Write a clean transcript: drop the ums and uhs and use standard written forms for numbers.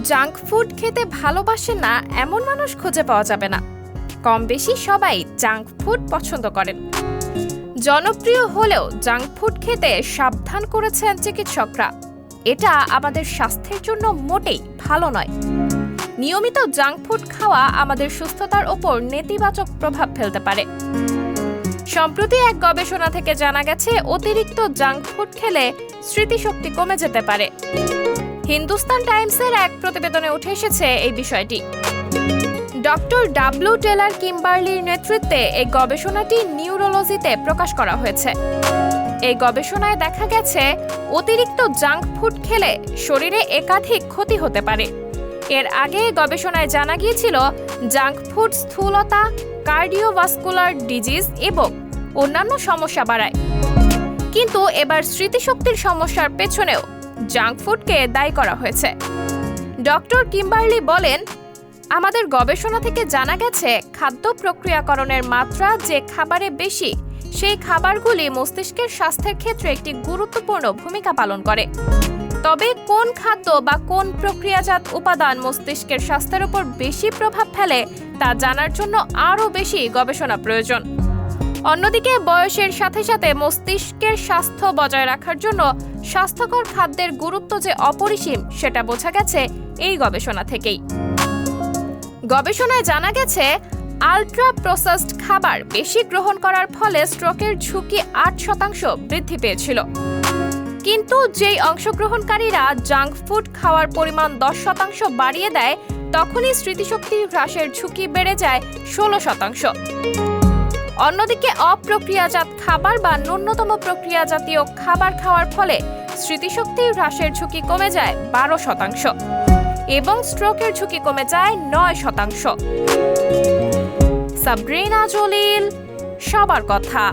Junk food খেতে ভালোবাসে না এমন মানুষ খুঁজে পাওয়া যাবে না। কম বেশি সবাই জাঙ্ক ফুড পছন্দ করেন। জনপ্রিয় হলেও জাঙ্ক ফুড খেতে সাবধান করেছেন চিকিৎসকরা। এটা আমাদের স্বাস্থ্যের জন্য মোটেই ভালো নয়। নিয়মিত জাঙ্ক ফুড খাওয়া আমাদের সুস্থতার ওপর নেতিবাচক প্রভাব ফেলতে পারে। সম্প্রতি এক গবেষণা থেকে জানা গেছে, অতিরিক্ত জাঙ্ক ফুড খেলে স্মৃতিশক্তি কমে যেতে পারে। হিন্দুস্তান টাইমসের এক প্রতিবেদনে উঠে এসেছে এই বিষয়টি। ডক্টর ডাব্লিউ টেলর কিম্বার্লির নেতৃত্বে এই গবেষণাটি নিউরোলজিতে প্রকাশ করা হয়েছে। এই গবেষণায় দেখা গেছে, অতিরিক্ত জাঙ্ক ফুড খেলে শরীরে একাধিক ক্ষতি হতে পারে। এর আগে গবেষণায় জানা গিয়েছিল, জাঙ্ক ফুড স্থূলতা, কার্ডিওভাস্কুলার ডিজিজ এবং অন্যান্য সমস্যা বাড়ায়। কিন্তু এবার স্মৃতিশক্তির সমস্যার পেছনেও জাঙ্ক ফুডকে দায়ী করা হয়েছে। ডক্টর কিম্বার্লি বলেন, আমাদের গবেষণা থেকে জানা গেছে, খাদ্য প্রক্রিয়াকরণের মাত্রা যে খাবারে বেশি, সেই খাবারগুলি মস্তিষ্কের স্বাস্থ্যের ক্ষেত্রে একটি গুরুত্বপূর্ণ ভূমিকা পালন করে। তবে কোন খাদ্য বা কোন প্রক্রিয়াজাত উপাদান মস্তিষ্কের স্বাস্থ্যের উপর বেশি প্রভাব ফেলে তা জানার জন্য আরও বেশি গবেষণা প্রয়োজন। অন্যদিকে বয়সের সাথে সাথে মস্তিষ্কের স্বাস্থ্য বজায় রাখার জন্য স্বাস্থ্যকর খাদ্যের গুরুত্ব যে অপরিসীম, সেটা বোঝা গেছে এই গবেষণা থেকেই। গবেষণায় জানা গেছে, আল্ট্রা প্রসেসড খাবার বেশি গ্রহণ করার ফলে স্ট্রোকের ঝুঁকি 8% বৃদ্ধি পেয়েছিল। কিন্তু যেই অংশগ্রহণকারীরা জাঙ্ক ফুড খাওয়ার পরিমাণ 10% বাড়িয়ে দেয়, তখনই স্মৃতিশক্তি হ্রাসের ঝুঁকি বেড়ে যায় 16%। অন্যদিকে অপ্রক্রিয়াজাত খাবার বা ন্যূনতম প্রক্রিয়াজাতীয় খাবার খাওয়ার ফলে স্মৃতিশক্তি হ্রাসের ঝুঁকি কমে যায় 12% এবং স্ট্রোকের ঝুঁকি কমে যায় 9%। সাবরিনা জলিল, সবার কথা।